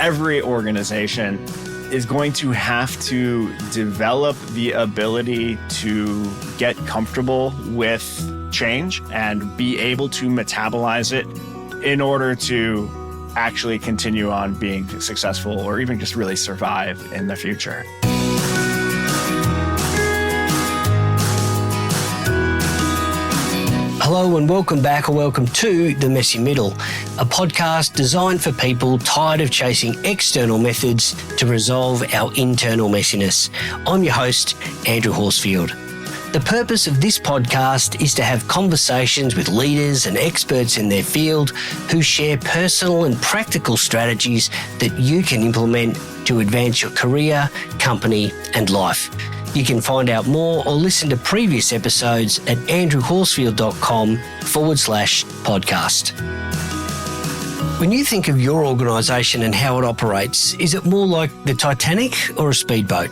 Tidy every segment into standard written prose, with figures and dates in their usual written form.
every organization is going to have to develop the ability to get comfortable with change and be able to metabolize it in order to actually continue on being successful or even just really survive in the future. Hello and welcome back, or welcome to The Messy Middle, a podcast designed for people tired of chasing external methods to resolve our internal messiness. I'm your host, Andrew Horsfield. The purpose of this podcast is to have conversations with leaders and experts in their field who share personal and practical strategies that you can implement to advance your career, company, and life. You can find out more or listen to previous episodes at andrewhorsfield.com/podcast. When you think of your organisation and how it operates, is it more like the Titanic or a speedboat?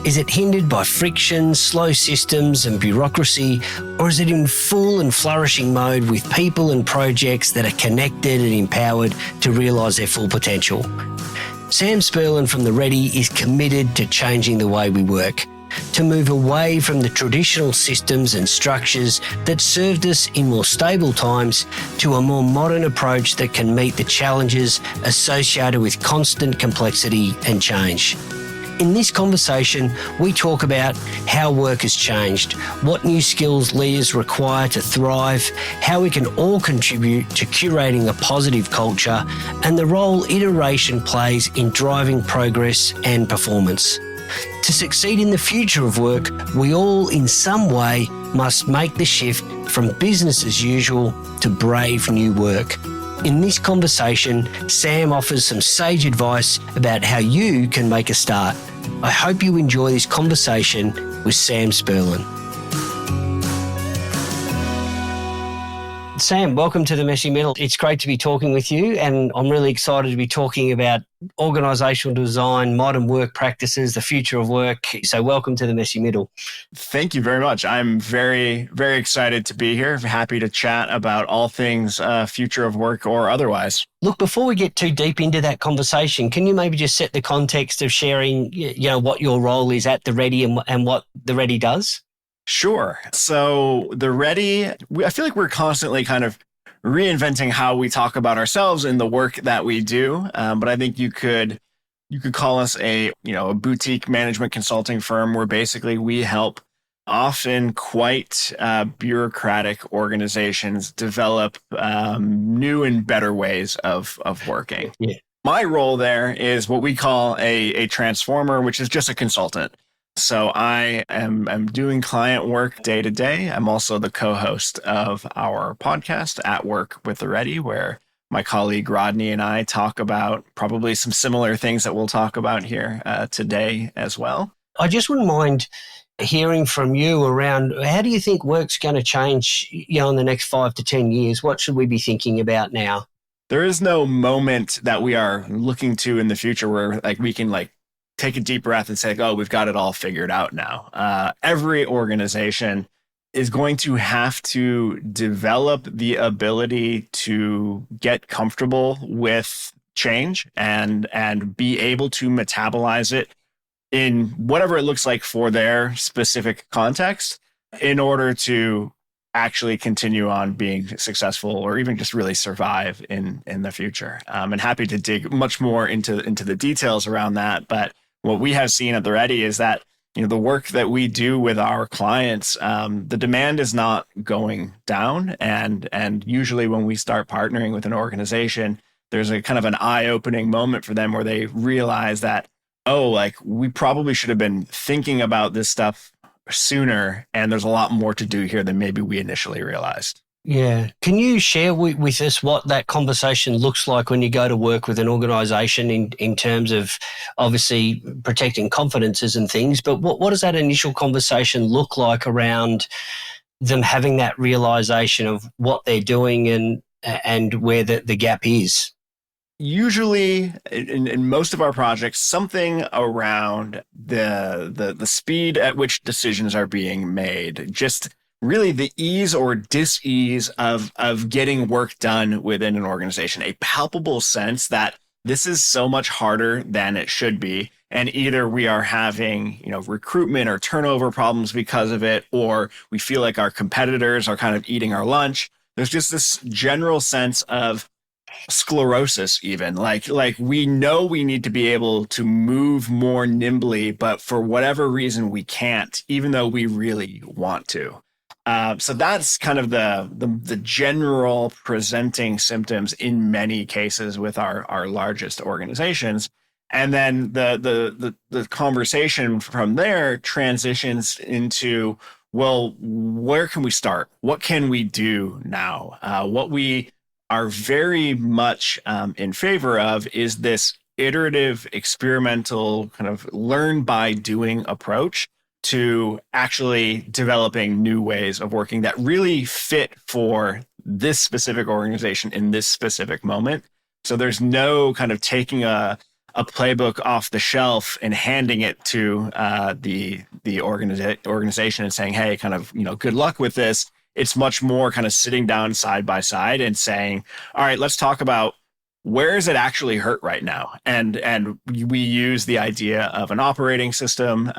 Is it hindered by friction, slow systems and bureaucracy, or is it in full and flourishing mode with people and projects that are connected and empowered to realise their full potential? Sam Spurlin from The Ready is committed to changing the way we work, to move away from the traditional systems and structures that served us in more stable times to a more modern approach that can meet the challenges associated with constant complexity and change. In this conversation, we talk about how work has changed, what new skills leaders require to thrive, how we can all contribute to curating a positive culture, and the role iteration plays in driving progress and performance. To succeed in the future of work, we all in some way must make the shift from business as usual to brave new work. In this conversation, Sam offers some sage advice about how you can make a start. I hope you enjoy this conversation with Sam Spurlin. Sam, welcome to The Messy Middle. It's great to be talking with you, and I'm really excited to be talking about organisational design, modern work practices, the future of work. So welcome to The Messy Middle. Thank you very much. I'm very, very excited to be here. Happy to chat about all things future of work or otherwise. Look, before we get too deep into that conversation, can you maybe just set the context of sharing, what your role is at The Ready and what The Ready does? Sure. So The Ready, I feel like we're constantly kind of reinventing how we talk about ourselves in the work that we do. But I think you could call us a boutique management consulting firm where basically we help often quite bureaucratic organizations develop new and better ways of working. Yeah. My role there is what we call a transformer, which is just a consultant. So I am doing client work day to day. I'm also the co-host of our podcast, At Work with The Ready, where my colleague Rodney and I talk about probably some similar things that we'll talk about here today as well. I just wouldn't mind hearing from you around how do you think work's going to change, in the next 5 to 10 years? What should we be thinking about now? There is no moment that we are looking to in the future where we can take a deep breath and say, oh, we've got it all figured out now. Every organization is going to have to develop the ability to get comfortable with change and be able to metabolize it in whatever it looks like for their specific context in order to actually continue on being successful or even just really survive in the future. And happy to dig much more into the details around that. But what we have seen at The Ready is that, the work that we do with our clients, the demand is not going down. And usually when we start partnering with an organization, there's a kind of an eye-opening moment for them where they realize that, we probably should have been thinking about this stuff sooner. And there's a lot more to do here than maybe we initially realized. Yeah. Can you share with us what that conversation looks like when you go to work with an organisation in terms of obviously protecting confidences and things, but what does that initial conversation look like around them having that realisation of what they're doing and where the gap is? Usually in most of our projects, something around the speed at which decisions are being made, just really the ease or dis-ease of getting work done within an organization, a palpable sense that this is so much harder than it should be. And either we are having, recruitment or turnover problems because of it, or we feel like our competitors are kind of eating our lunch. There's just this general sense of sclerosis, even like we know we need to be able to move more nimbly, but for whatever reason we can't, even though we really want to. So that's kind of the general presenting symptoms in many cases with our largest organizations. And then the conversation from there transitions into, well, where can we start? What can we do now? What we are very much in favor of is this iterative, experimental, kind of learn by doing approach to actually developing new ways of working that really fit for this specific organization in this specific moment. So there's no kind of taking a playbook off the shelf and handing it to the organization and saying, hey, kind of, good luck with this. It's much more kind of sitting down side by side and saying, all right, let's talk about where is it actually hurt right now? And we use the idea of an operating system.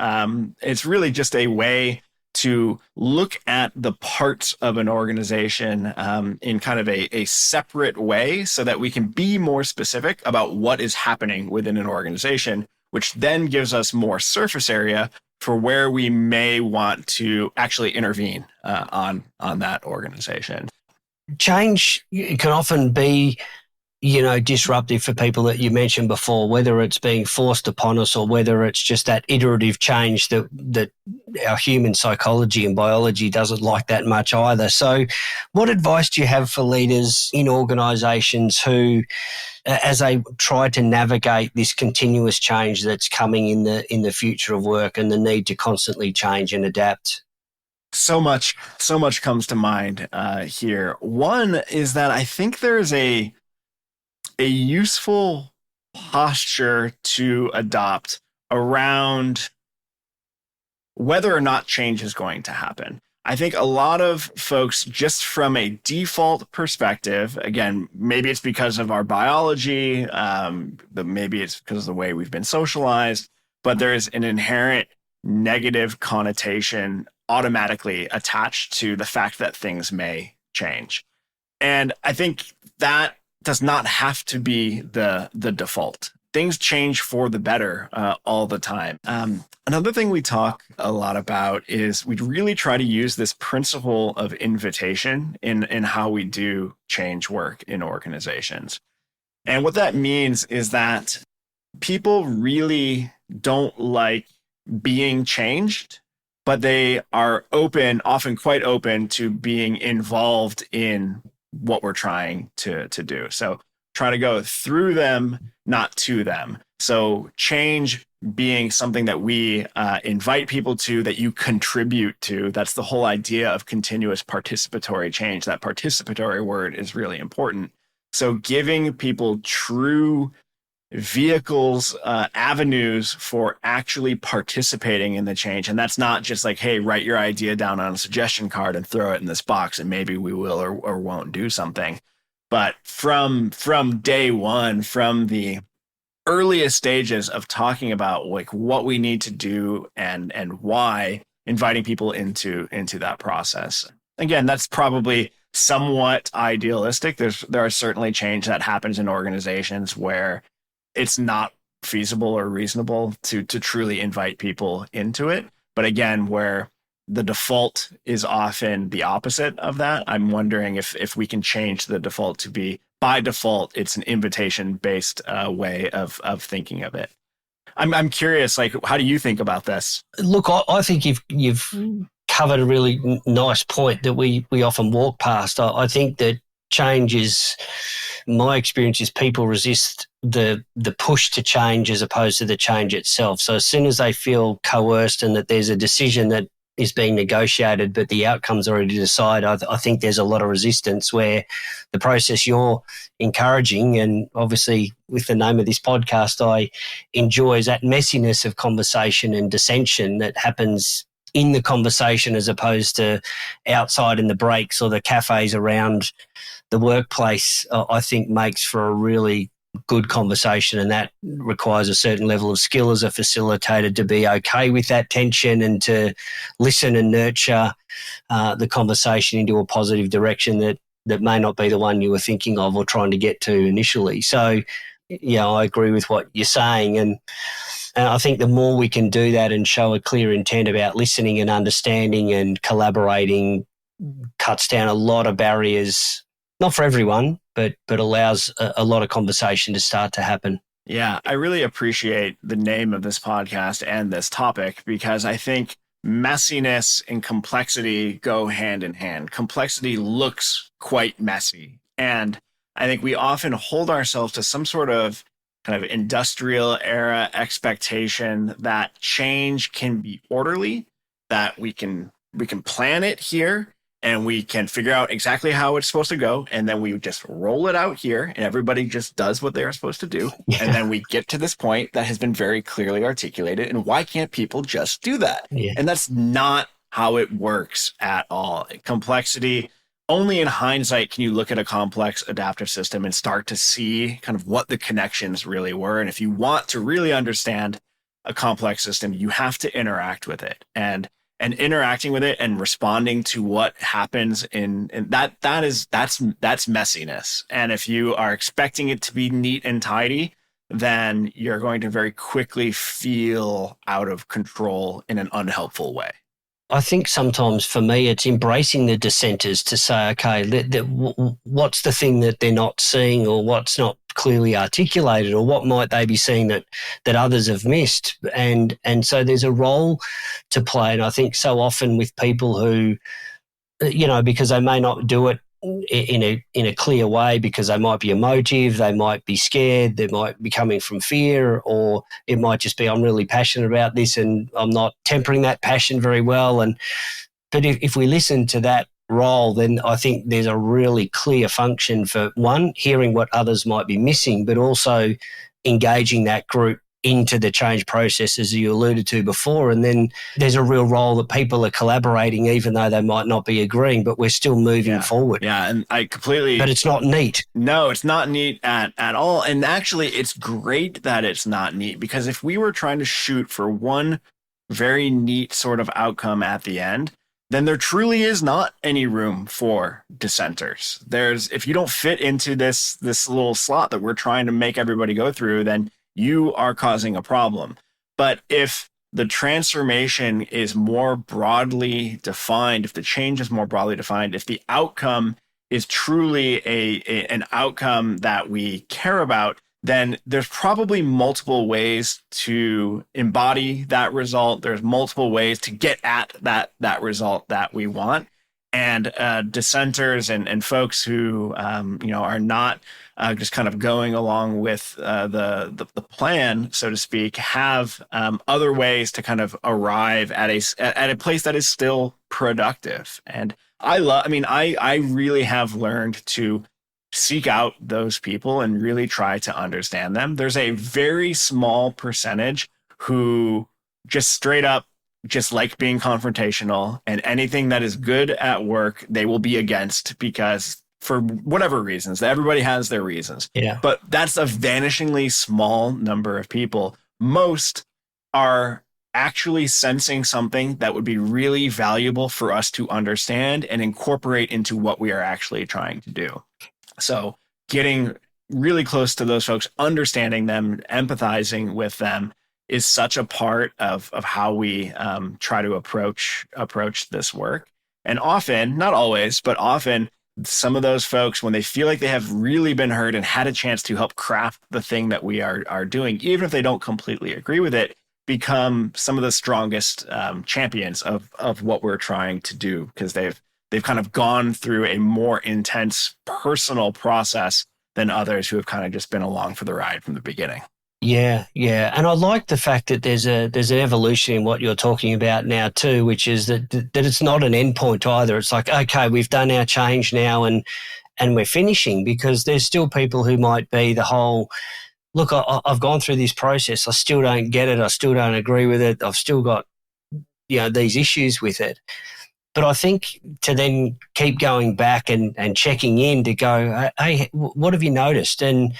It's really just a way to look at the parts of an organization in kind of a separate way so that we can be more specific about what is happening within an organization, which then gives us more surface area for where we may want to actually intervene on that organization. Change can often be disruptive for people that you mentioned before, whether it's being forced upon us or whether it's just that iterative change that our human psychology and biology doesn't like that much either. So what advice do you have for leaders in organizations who, as they try to navigate this continuous change that's coming in the future of work and the need to constantly change and adapt? So much comes to mind here. One is that I think there's a useful posture to adopt around whether or not change is going to happen. I think a lot of folks, just from a default perspective, again, maybe it's because of our biology, but maybe it's because of the way we've been socialized, but there's an inherent negative connotation automatically attached to the fact that things may change. And I think that does not have to be the default. Things change for the better all the time. Another thing we talk a lot about is we really try to use this principle of invitation in how we do change work in organizations. And what that means is that people really don't like being changed, but they are open, often quite open to being involved in what we're trying to do. So try to go through them, not to them. So change being something that we invite people to, that you contribute to. That's the whole idea of continuous participatory change. That participatory word is really important. So giving people true vehicles, avenues for actually participating in the change. And that's not just like, hey, write your idea down on a suggestion card and throw it in this box and maybe we will or won't do something. But from day one, from the earliest stages of talking about like what we need to do and why, inviting people into that process. Again, that's probably somewhat idealistic. There are certainly change that happens in organizations where it's not feasible or reasonable to truly invite people into it. But again, where the default is often the opposite of that, I'm wondering if we can change the default to be, by default, it's an invitation-based way of thinking of it. I'm curious, like, how do you think about this? Look, I think you've covered a really nice point that we often walk past. I think that change is, my experience is people resist the push to change as opposed to the change itself. So as soon as they feel coerced and that there's a decision that is being negotiated, but the outcome's already decided, I think there's a lot of resistance, where the process you're encouraging, and obviously with the name of this podcast, I enjoy, is that messiness of conversation and dissension that happens in the conversation as opposed to outside in the breaks or the cafes around the workplace. I think makes for a really good conversation, and that requires a certain level of skill as a facilitator to be okay with that tension and to listen and nurture the conversation into a positive direction that may not be the one you were thinking of or trying to get to initially. So, yeah, I agree with what you're saying. And I think the more we can do that and show a clear intent about listening and understanding and collaborating, cuts down a lot of barriers, not for everyone, but allows a lot of conversation to start to happen. Yeah, I really appreciate the name of this podcast and this topic, because I think messiness and complexity go hand in hand. Complexity looks quite messy. And I think we often hold ourselves to some sort of kind of industrial era expectation that change can be orderly, that we can plan it here and we can figure out exactly how it's supposed to go. And then we just roll it out here and everybody just does what they're supposed to do. Yeah. And then we get to this point that has been very clearly articulated. And why can't people just do that? Yeah. And that's not how it works at all. Complexity, only in hindsight can you look at a complex adaptive system and start to see kind of what the connections really were. And if you want to really understand a complex system, you have to interact with it. And interacting with it and responding to what happens in that's messiness. And if you are expecting it to be neat and tidy, then you're going to very quickly feel out of control in an unhelpful way. I think sometimes for me, it's embracing the dissenters to say, okay, what's the thing that they're not seeing, or what's not clearly articulated, or what might they be seeing that others have missed? And so there's a role to play. And I think so often with people who, because they may not do it in a clear way, because they might be emotive, they might be scared, they might be coming from fear, or it might just be, I'm really passionate about this and I'm not tempering that passion very well. But if we listen to that role, then I think there's a really clear function for, one, hearing what others might be missing, but also engaging that group into the change process, as you alluded to before. And then there's a real role that people are collaborating, even though they might not be agreeing, but we're still moving forward. Yeah, and I completely... But it's not neat. No, it's not neat at all. And actually, it's great that it's not neat, because if we were trying to shoot for one very neat sort of outcome at the end, then there truly is not any room for dissenters. If you don't fit into this little slot that we're trying to make everybody go through, then you are causing a problem. But if the transformation is more broadly defined, if the change is more broadly defined, if the outcome is truly an outcome that we care about, then there's probably multiple ways to embody that result. There's multiple ways to get at that result that we want. And dissenters and folks who are not just kind of going along with the plan, so to speak, have other ways to kind of arrive at a place that is still productive. And I really have learned to seek out those people and really try to understand them. There's a very small percentage who just straight up just like being confrontational, and anything that is good at work, they will be against, because for whatever reasons, everybody has their reasons. Yeah. But that's a vanishingly small number of people. Most are actually sensing something that would be really valuable for us to understand and incorporate into what we are actually trying to do. So getting really close to those folks, understanding them, empathizing with them, is such a part of how we try to approach this work. And often, not always, but often, some of those folks, when they feel like they have really been heard and had a chance to help craft the thing that we are doing, even if they don't completely agree with it, become some of the strongest champions of what we're trying to do, because they've kind of gone through a more intense personal process than others who have kind of just been along for the ride from the beginning. Yeah. And I like the fact that there's an evolution in what you're talking about now too, which is that it's not an endpoint either. It's like, okay, we've done our change now and we're finishing, because there's still people who might be the whole, look, I've gone through this process. I still don't get it. I still don't agree with it. I've still got, these issues with it. But I think to then keep going back and checking in to go, hey, what have you noticed? And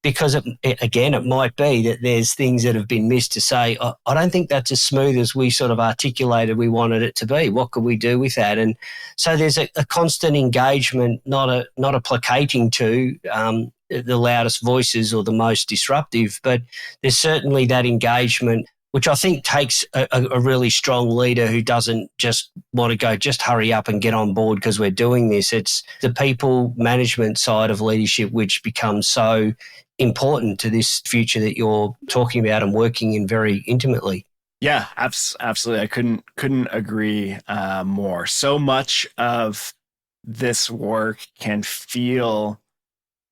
because it might be that there's things that have been missed to say, I don't think that's as smooth as we sort of articulated we wanted it to be. What could we do with that? And so there's a constant engagement, not a placating to the loudest voices or the most disruptive, but there's certainly that engagement, which I think takes a really strong leader who doesn't just want to go, just hurry up and get on board because we're doing this. It's the people management side of leadership which becomes so important to this future that you're talking about and working in very intimately. Yeah, absolutely. I couldn't agree more. So much of this work can feel,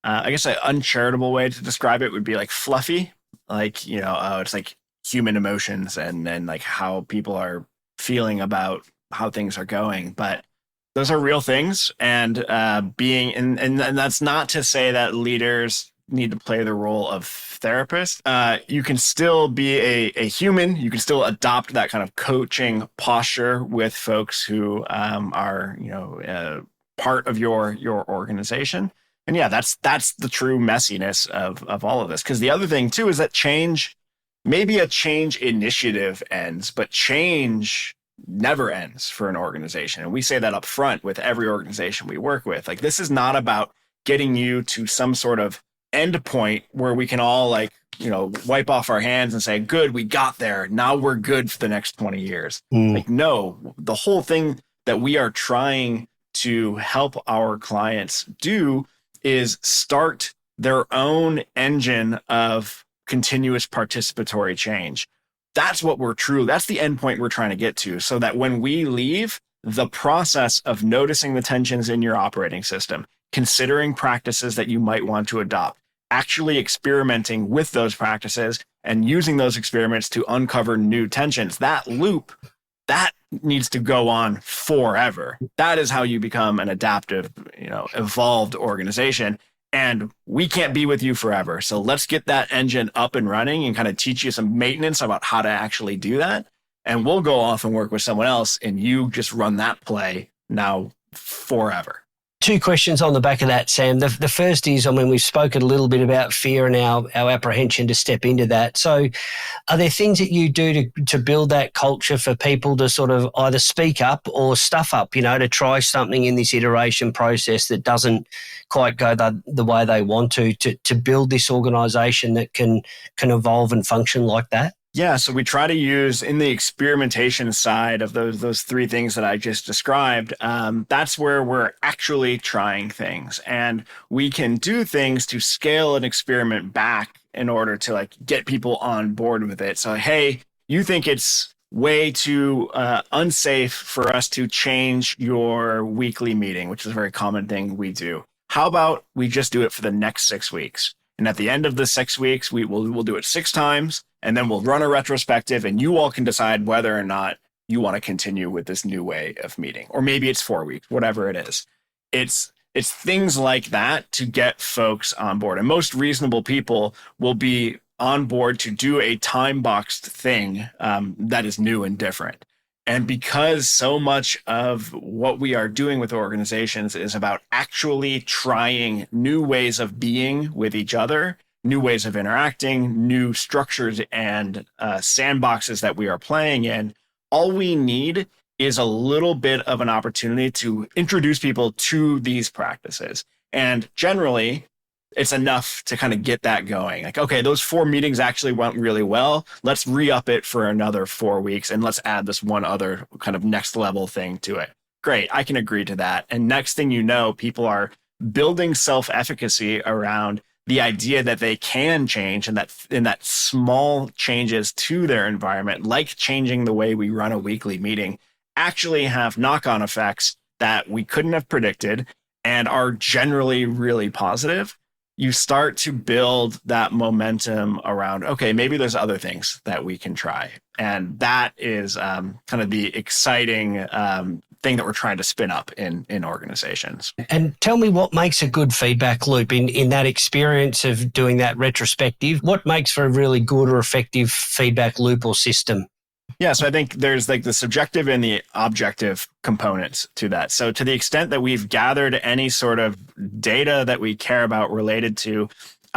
I guess, an uncharitable way to describe it would be like fluffy, like, it's like human emotions and like how people are feeling about how things are going. But those are real things. And and that's not to say that leaders need to play the role of therapist. You can still be a human. You can still adopt that kind of coaching posture with folks who are, part of your organization. And yeah, that's the true messiness of all of this. Because the other thing too is that maybe a change initiative ends, but change never ends for an organization. And we say that up front with every organization we work with. Like, this is not about getting you to some sort of end point where we can all wipe off our hands and say, good, we got there. Now we're good for the next 20 years. Like, no, the whole thing that we are trying to help our clients do is start their own engine of continuous participatory change. That's the end point we're trying to get to, so that when we leave, the process of noticing the tensions in your operating system, considering practices that you might want to adopt, actually experimenting with those practices and using those experiments to uncover new tensions, that loop, that needs to go on forever. That is how you become an adaptive, evolved organization. And we can't be with you forever. So let's get that engine up and running and kind of teach you some maintenance about how to actually do that. And we'll go off and work with someone else, and you just run that play now forever. Two questions on the back of that, Sam. The first is, we've spoken a little bit about fear and our apprehension to step into that. So are there things that you do to build that culture for people to sort of either speak up or stuff up, to try something in this iteration process that doesn't quite go the way they want to build this organisation that can evolve and function like that? Yeah, so we try to use, in the experimentation side of those three things that I just described, that's where we're actually trying things. And we can do things to scale an experiment back in order to get people on board with it. So, hey, you think it's way too unsafe for us to change your weekly meeting, which is a very common thing we do. How about we just do it for the next 6 weeks? And at the end of the 6 weeks, we'll do it 6 times. And then we'll run a retrospective, and you all can decide whether or not you want to continue with this new way of meeting. Or maybe it's 4 weeks, whatever it is. It's things like that to get folks on board. And most reasonable people will be on board to do a time-boxed thing that is new and different. And because so much of what we are doing with organizations is about actually trying new ways of being with each other, new ways of interacting, new structures and sandboxes that we are playing in, all we need is a little bit of an opportunity to introduce people to these practices. And generally, it's enough to kind of get that going. Like, okay, those 4 meetings actually went really well. Let's re-up it for another 4 weeks, and let's add this one other kind of next level thing to it. Great, I can agree to that. And next thing you know, people are building self-efficacy around the idea that they can change, and that small changes to their environment, like changing the way we run a weekly meeting, actually have knock-on effects that we couldn't have predicted and are generally really positive. You start to build that momentum around, okay, maybe there's other things that we can try. And that is kind of the exciting thing that we're trying to spin up in organizations. And tell me what makes a good feedback loop in that experience of doing that retrospective. What makes for a really good or effective feedback loop or system? Yeah, so I think there's the subjective and the objective components to that. So to the extent that we've gathered any sort of data that we care about related to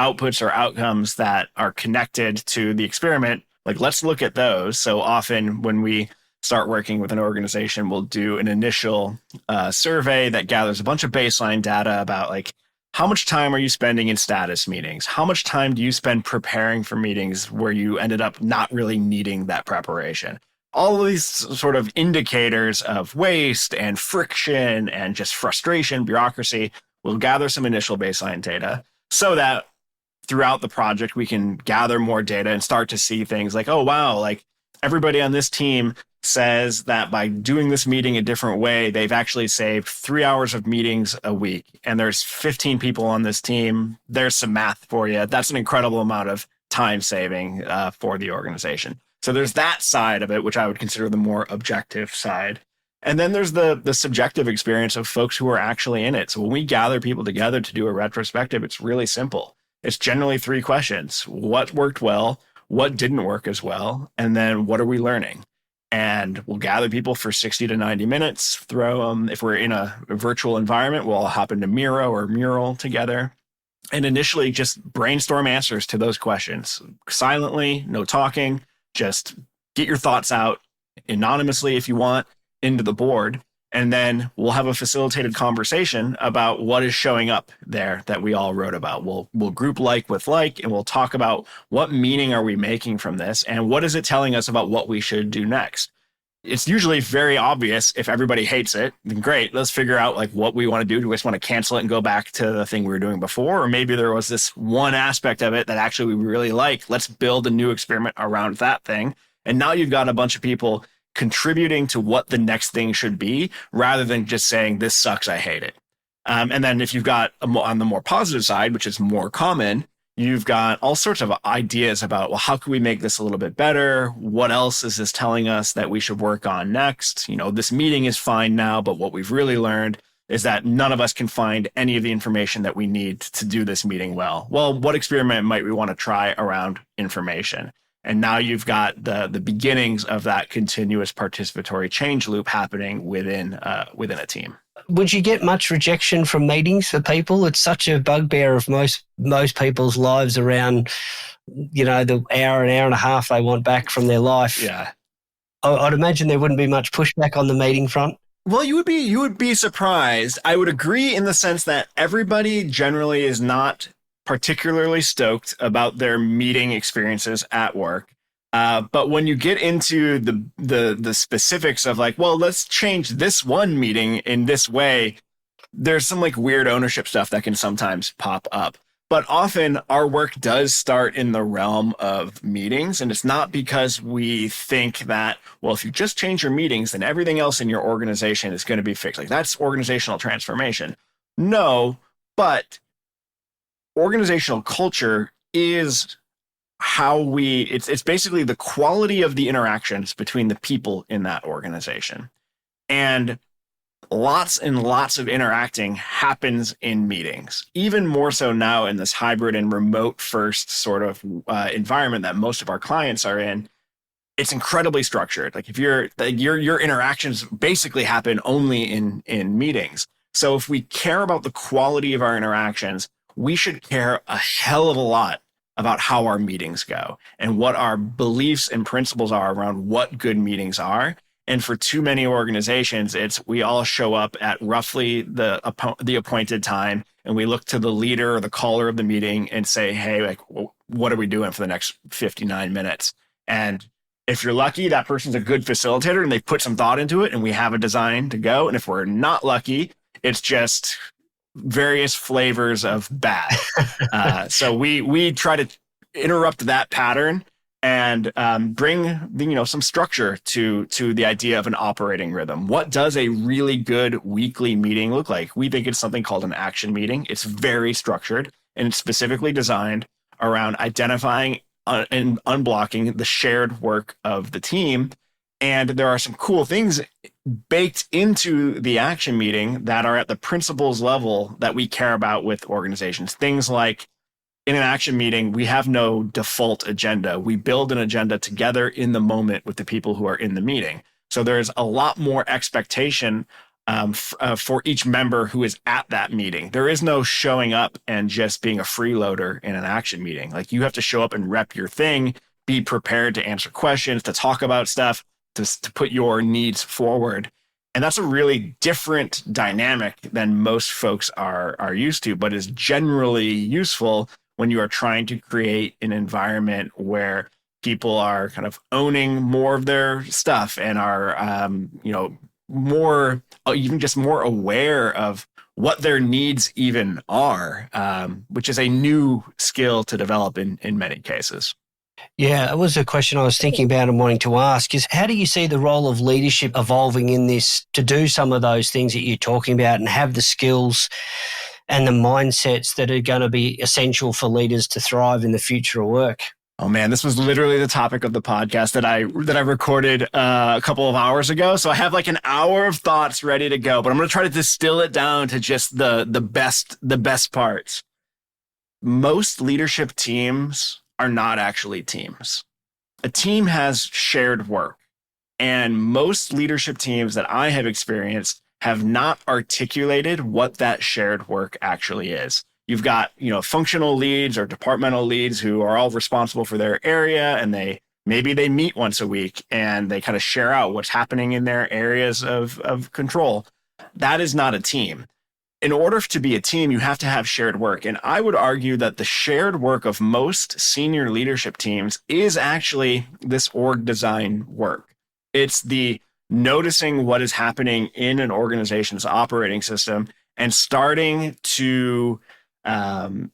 outputs or outcomes that are connected to the experiment, like let's look at those. So often when we start working with an organization, we'll do an initial survey that gathers a bunch of baseline data about like, how much time are you spending in status meetings? How much time do you spend preparing for meetings where you ended up not really needing that preparation? All of these sort of indicators of waste and friction and just frustration, bureaucracy, we'll gather some initial baseline data so that throughout the project, we can gather more data and start to see things like, oh, wow, like everybody on this team says that by doing this meeting a different way, they've actually saved 3 hours of meetings a week. And there's 15 people on this team. There's some math for you. That's an incredible amount of time saving for the organization. So there's that side of it, which I would consider the more objective side. And then there's the subjective experience of folks who are actually in it. So when we gather people together to do a retrospective, it's really simple. It's generally 3 questions. What worked well? What didn't work as well? And then what are we learning? And we'll gather people for 60 to 90 minutes, throw them, if we're in a virtual environment, we'll all hop into Miro or Mural together. And initially just brainstorm answers to those questions. Silently, no talking, just get your thoughts out anonymously if you want into the board. And then we'll have a facilitated conversation about what is showing up there that we all wrote about. We'll group like with like, and we'll talk about what meaning are we making from this and what is it telling us about what we should do next. It's usually very obvious. If everybody hates it, then great. Let's figure out like what we want to do. Do we just want to cancel it and go back to the thing we were doing before? Or maybe there was this one aspect of it that actually we really like. Let's build a new experiment around that thing. And now you've got a bunch of people contributing to what the next thing should be, rather than just saying, this sucks, I hate it. And then if you've got on the more positive side, which is more common, you've got all sorts of ideas about, well, how can we make this a little bit better? What else is this telling us that we should work on next? You know, this meeting is fine now, but what we've really learned is that none of us can find any of the information that we need to do this meeting well. Well, what experiment might we want to try around information? And now you've got the beginnings of that continuous participatory change loop happening within a team. Would you get much rejection from meetings for people? It's such a bugbear of most people's lives around, you know, the hour and a half they want back from their life. Yeah. I'd imagine there wouldn't be much pushback on the meeting front. Well, you would be surprised. I would agree in the sense that everybody generally is not particularly stoked about their meeting experiences at work. But when you get into the specifics of like, well, let's change this one meeting in this way, there's some like weird ownership stuff that can sometimes pop up. But often our work does start in the realm of meetings. And it's not because we think that, well, if you just change your meetings, then everything else in your organization is going to be fixed. Like that's organizational transformation. No, but organizational culture is how it's basically the quality of the interactions between the people in that organization. And lots and lots of interacting happens in meetings, even more so now in this hybrid and remote first sort of environment that most of our clients are in. It's incredibly structured. Like if your interactions basically happen only in meetings. So if we care about the quality of our interactions, we should care a hell of a lot about how our meetings go and what our beliefs and principles are around what good meetings are. And for too many organizations, it's we all show up at roughly the appointed time, and we look to the leader or the caller of the meeting and say, hey, like, what are we doing for the next 59 minutes? And if you're lucky, that person's a good facilitator and they put some thought into it and we have a design to go. And if we're not lucky, it's just various flavors of bad. So we try to interrupt that pattern and bring some structure to the idea of an operating rhythm. What does a really good weekly meeting look like? We think it's something called an action meeting. It's very structured and it's specifically designed around identifying and unblocking the shared work of the team. And there are some cool things baked into the action meeting that are at the principles level that we care about with organizations. Things like in an action meeting, we have no default agenda. We build an agenda together in the moment with the people who are in the meeting. So there's a lot more expectation for each member who is at that meeting. There is no showing up and just being a freeloader in an action meeting. Like, you have to show up and rep your thing, be prepared to answer questions, to talk about stuff, to put your needs forward. And that's a really different dynamic than most folks are used to, but is generally useful when you are trying to create an environment where people are kind of owning more of their stuff and are, more, even just more aware of what their needs even are, which is a new skill to develop in many cases. Yeah, it was a question I was thinking about and wanting to ask is how do you see the role of leadership evolving in this to do some of those things that you're talking about and have the skills and the mindsets that are going to be essential for leaders to thrive in the future of work? Oh man, this was literally the topic of the podcast that I recorded a couple of hours ago. So I have like an hour of thoughts ready to go, but I'm going to try to distill it down to just the best parts. Most leadership teams are not actually teams. A team has shared work, and most leadership teams that I have experienced have not articulated what that shared work actually is. You've got, functional leads or departmental leads who are all responsible for their area, and maybe they meet once a week and they kind of share out what's happening in their areas of control. That is not a team. In order to be a team, you have to have shared work. And I would argue that the shared work of most senior leadership teams is actually this org design work. It's the noticing what is happening in an organization's operating system and starting to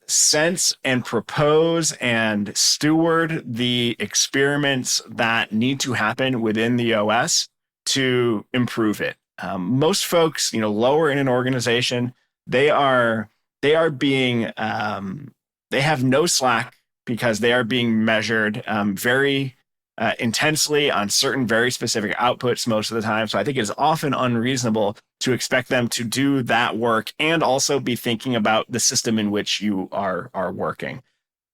sense and propose and steward the experiments that need to happen within the OS to improve it. Most folks, lower in an organization, they are being they have no slack because they are being measured very intensely on certain very specific outputs most of the time. So I think it is often unreasonable to expect them to do that work and also be thinking about the system in which you are working.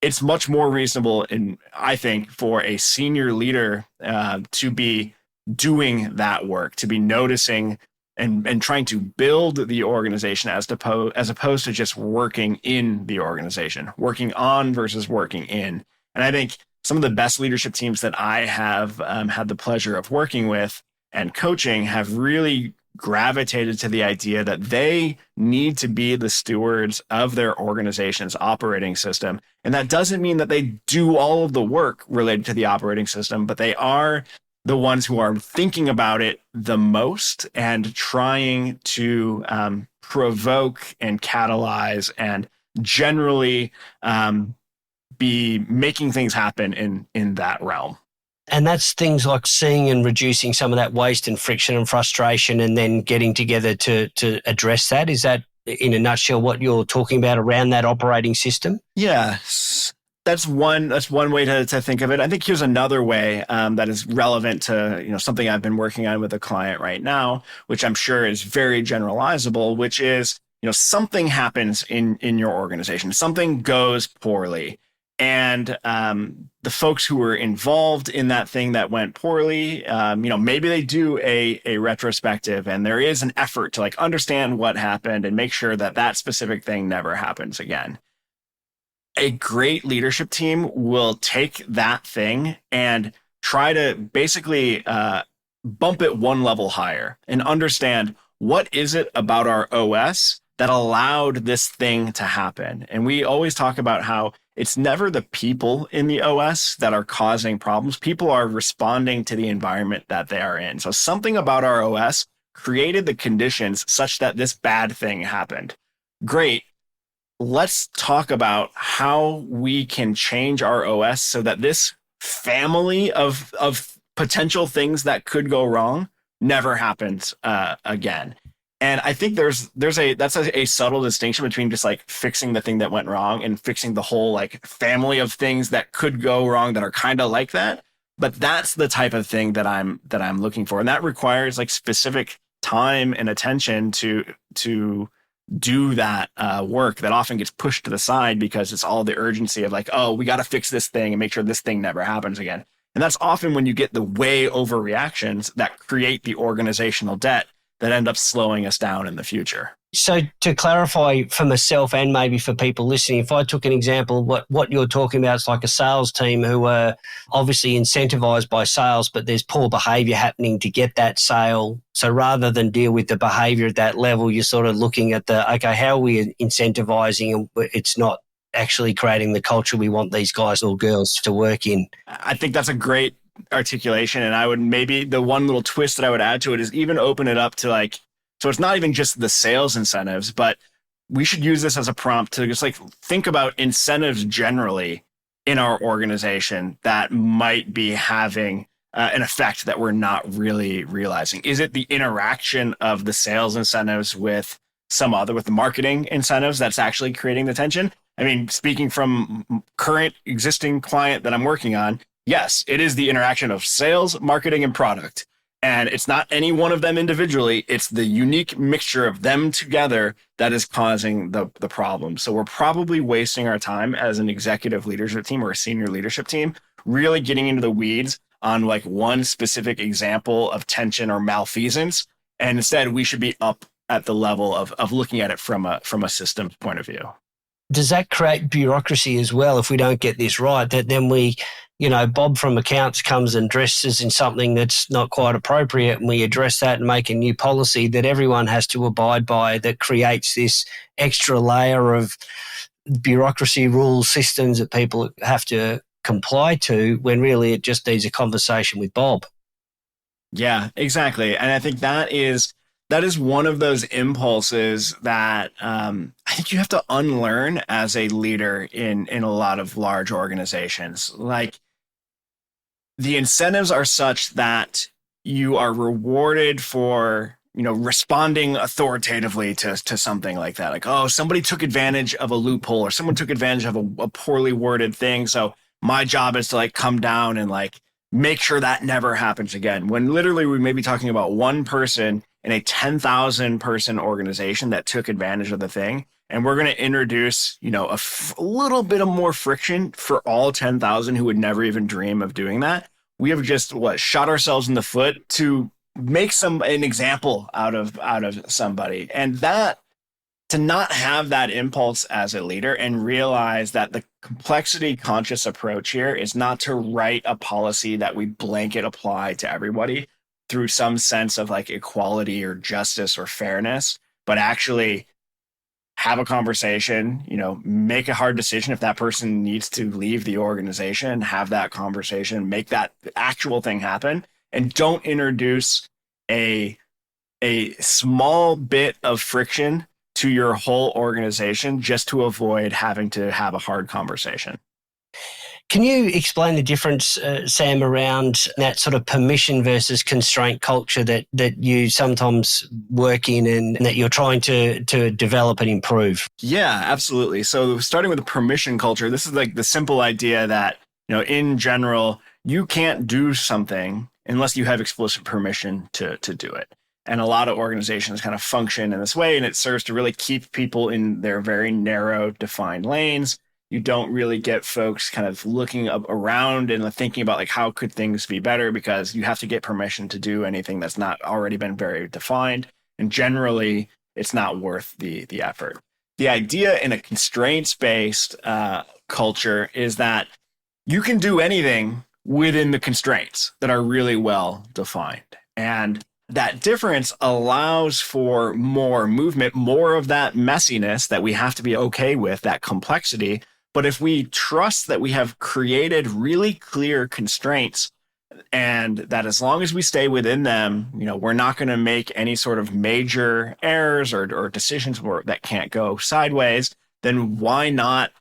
It's much more reasonable, I think, for a senior leader to be doing that work, to be noticing and trying to build the organization as opposed to just working in the organization, working on versus working in. And I think some of the best leadership teams that I have had the pleasure of working with and coaching have really gravitated to the idea that they need to be the stewards of their organization's operating system. And that doesn't mean that they do all of the work related to the operating system, but they are the ones who are thinking about it the most and trying to provoke and catalyze and generally be making things happen in that realm. And that's things like seeing and reducing some of that waste and friction and frustration and then getting together to address that. Is that, in a nutshell, what you're talking about around that operating system? Yeah, that's one way to think of it. I think here's another way that is relevant to something I've been working on with a client right now, which I'm sure is very generalizable, which is something happens in your organization, something goes poorly. And the folks who were involved in that thing that went poorly, maybe they do a retrospective and there is an effort to understand what happened and make sure that specific thing never happens again. A great leadership team will take that thing and try to basically bump it one level higher and understand what is it about our OS that allowed this thing to happen. And we always talk about how it's never the people in the OS that are causing problems. People are responding to the environment that they are in. So something about our OS created the conditions such that this bad thing happened. Great. Let's talk about how we can change our OS so that this family of potential things that could go wrong never happens again. And I think that's a subtle distinction between just fixing the thing that went wrong and fixing the whole family of things that could go wrong that are kind of like that. But that's the type of thing that I'm looking for, and that requires specific time and attention to do that work that often gets pushed to the side because it's all the urgency of we got to fix this thing and make sure this thing never happens again. And that's often when you get the way overreactions that create the organizational debt that end up slowing us down in the future. So to clarify for myself and maybe for people listening, if I took an example, what you're talking about is like a sales team who are obviously incentivized by sales, but there's poor behavior happening to get that sale. So rather than deal with the behavior at that level, you're sort of looking at okay, how are we incentivizing, and it's not actually creating the culture we want these guys or girls to work in. I think that's a great articulation. And I would maybe the one little twist that I would add to it is even open it up to so it's not even just the sales incentives, but we should use this as a prompt to just think about incentives generally in our organization that might be having an effect that we're not really realizing. Is it the interaction of the sales incentives with with the marketing incentives that's actually creating the tension? I mean, speaking from current existing client that I'm working on, yes, it is the interaction of sales, marketing, and product. And it's not any one of them individually. It's the unique mixture of them together that is causing the problem. So we're probably wasting our time as an executive leadership team or a senior leadership team, really getting into the weeds on one specific example of tension or malfeasance. And instead, we should be up at the level of looking at it from a systems point of view. Does that create bureaucracy as well if we don't get this right? That then Bob from accounts comes and dresses in something that's not quite appropriate, and we address that and make a new policy that everyone has to abide by that creates this extra layer of bureaucracy, rules, systems that people have to comply to when really it just needs a conversation with Bob. Yeah, exactly. And I think that is one of those impulses that I think you have to unlearn as a leader in a lot of large organizations. The incentives are such that you are rewarded for, responding authoritatively to something like that. Oh, somebody took advantage of a loophole or someone took advantage of a poorly worded thing. So my job is to come down and make sure that never happens again. When literally we may be talking about one person in a 10,000 person organization that took advantage of the thing. And we're going to introduce, a little bit of more friction for all 10,000 who would never even dream of doing that. We have just shot ourselves in the foot to make an example out of somebody. And that, to not have that impulse as a leader and realize that the complexity conscious approach here is not to write a policy that we blanket apply to everybody through some sense of equality or justice or fairness, but actually have a conversation, make a hard decision if that person needs to leave the organization, have that conversation, make that actual thing happen, and don't introduce a small bit of friction to your whole organization just to avoid having to have a hard conversation. Can you explain the difference, Sam, around that sort of permission versus constraint culture that you sometimes work in and that you're trying to develop and improve? Yeah, absolutely. So starting with the permission culture, this is the simple idea that, in general, you can't do something unless you have explicit permission to do it. And a lot of organizations kind of function in this way, and it serves to really keep people in their very narrow, defined lanes. You don't really get folks kind of looking around and thinking about how could things be better, because you have to get permission to do anything that's not already been very defined. And generally, it's not worth the effort. The idea in a constraints-based culture is that you can do anything within the constraints that are really well defined. And that difference allows for more movement, more of that messiness that we have to be okay with, that complexity. But if we trust that we have created really clear constraints and that as long as we stay within them, we're not going to make any sort of major errors or decisions that can't go sideways, then why not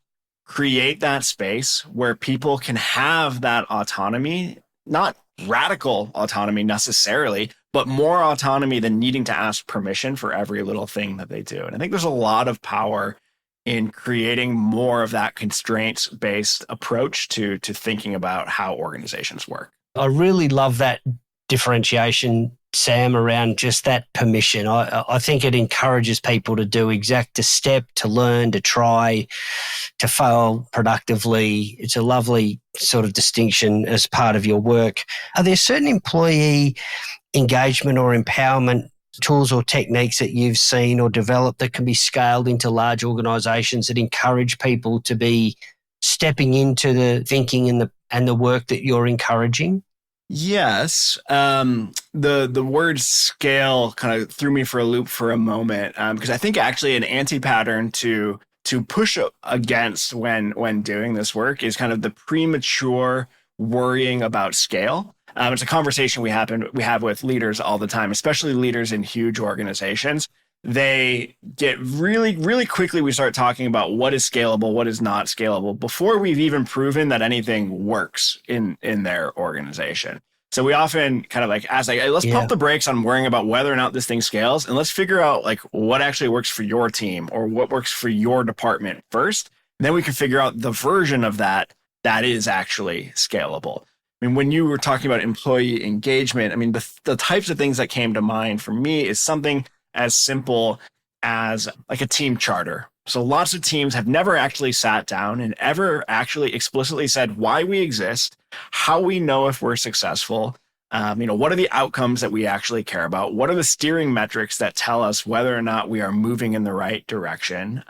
create that space where people can have that autonomy, not radical autonomy necessarily, but more autonomy than needing to ask permission for every little thing that they do. And I think there's a lot of power in creating more of that constraints-based approach to thinking about how organizations work. I really love that differentiation, Sam, around just that permission. I think it encourages people to to step, to learn, to try, to fail productively. It's a lovely sort of distinction as part of your work. Are there certain employee engagement or empowerment tools or techniques that you've seen or developed that can be scaled into large organisations that encourage people to be stepping into the thinking and the work that you're encouraging? Yes. The word scale kind of threw me for a loop for a moment, because I think actually an anti-pattern to push against when doing this work is kind of the premature worrying about scale. It's a conversation we have with leaders all the time, especially leaders in huge organizations. They get really, really quickly, we start talking about what is scalable, what is not scalable, before we've even proven that anything works in their organization. So we often kind of let's pump the brakes on worrying about whether or not this thing scales, and let's figure out like what actually works for your team or what works for your department first. And then we can figure out the version of that is actually scalable. I mean, when you were talking about employee engagement, I mean, the types of things that came to mind for me is something as simple as like a team charter. So lots of teams have never actually sat down and ever actually explicitly said why we exist, how we know if we're successful, what are the outcomes that we actually care about? What are the steering metrics that tell us whether or not we are moving in the right direction?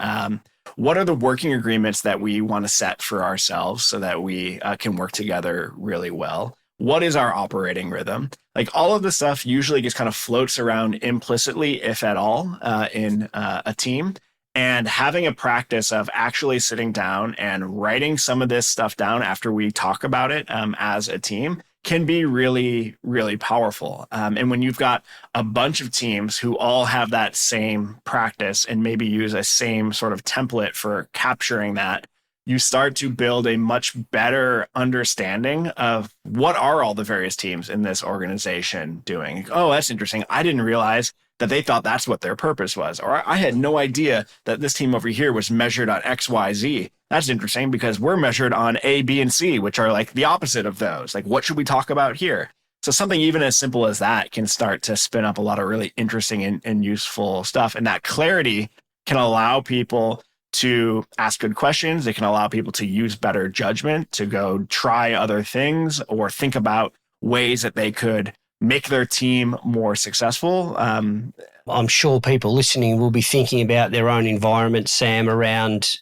What are the working agreements that we want to set for ourselves so that we can work together really well? What is our operating rhythm? Like all of the stuff usually just kind of floats around implicitly, if at all, in a team. And having a practice of actually sitting down and writing some of this stuff down after we talk about it as a team can be really, really powerful. And when you've got a bunch of teams who all have that same practice and maybe use a same sort of template for capturing that, you start to build a much better understanding of what are all the various teams in this organization doing. Oh, that's interesting. I didn't realize that they thought that's what their purpose was. Or I had no idea that this team over here was measured on X, Y, Z. That's interesting because we're measured on A, B, and C, which are like the opposite of those. Like, what should we talk about here? So something even as simple as that can start to spin up a lot of really interesting and useful stuff. And that clarity can allow people to ask good questions. It can allow people to use better judgment, to go try other things or think about ways that they could make their team more successful. I'm sure people listening will be thinking about their own environment, Sam, around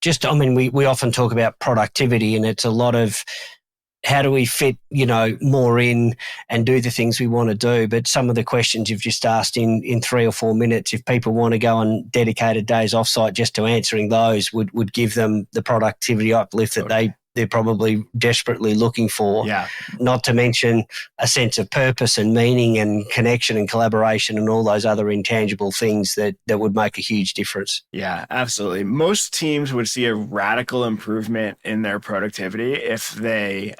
we often talk about productivity, and it's a lot of how do we fit, more in and do the things we want to do. But some of the questions you've just asked in 3 or 4 minutes, if people want to go on dedicated days offsite just to answering those, would give them the productivity uplift that they're probably desperately looking for. Yeah. Not to mention a sense of purpose and meaning and connection and collaboration and all those other intangible things that would make a huge difference. Yeah, absolutely. Most teams would see a radical improvement in their productivity if they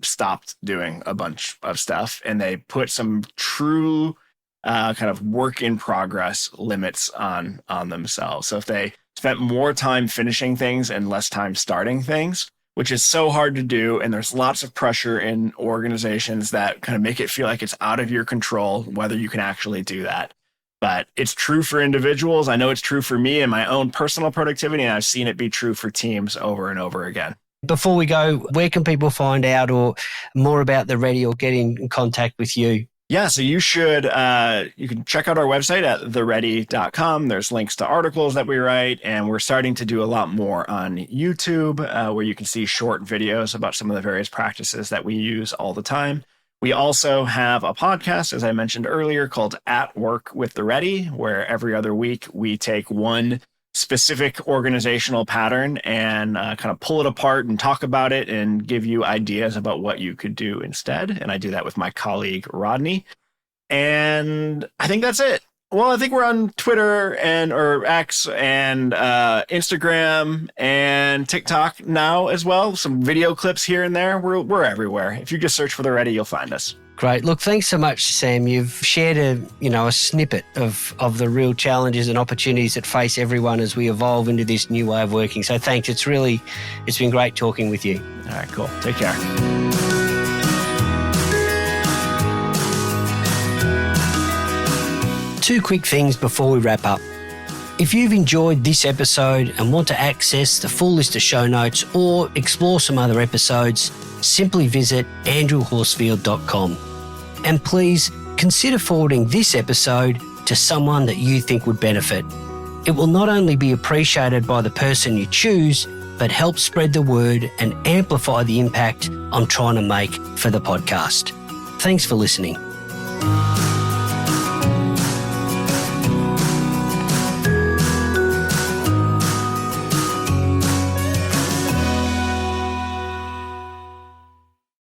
stopped doing a bunch of stuff and they put some true kind of work in progress limits on themselves. So if they spent more time finishing things and less time starting things, which is so hard to do. And there's lots of pressure in organizations that kind of make it feel like it's out of your control, whether you can actually do that. But it's true for individuals. I know it's true for me and my own personal productivity, and I've seen it be true for teams over and over again. Before we go, where can people find out or more about The Ready or get in contact with you? Yeah, so you can check out our website at theready.com. There's links to articles that we write, and we're starting to do a lot more on YouTube where you can see short videos about some of the various practices that we use all the time. We also have a podcast, as I mentioned earlier, called At Work with The Ready, where every other week we take one specific organizational pattern and kind of pull it apart and talk about it and give you ideas about what you could do instead. And I do that with my colleague, Rodney. And I think that's it. Well, I think we're on Twitter or X and Instagram and TikTok now as well. Some video clips here and there. We're everywhere. If you just search for The Ready, you'll find us. Great. Look, thanks so much, Sam. You've shared a snippet of the real challenges and opportunities that face everyone as we evolve into this new way of working. So thanks. It's been great talking with you. All right, cool. Take care. 2 quick things before we wrap up. If you've enjoyed this episode and want to access the full list of show notes or explore some other episodes, simply visit andrewhorsfield.com. And please consider forwarding this episode to someone that you think would benefit. It will not only be appreciated by the person you choose, but help spread the word and amplify the impact I'm trying to make for the podcast. Thanks for listening.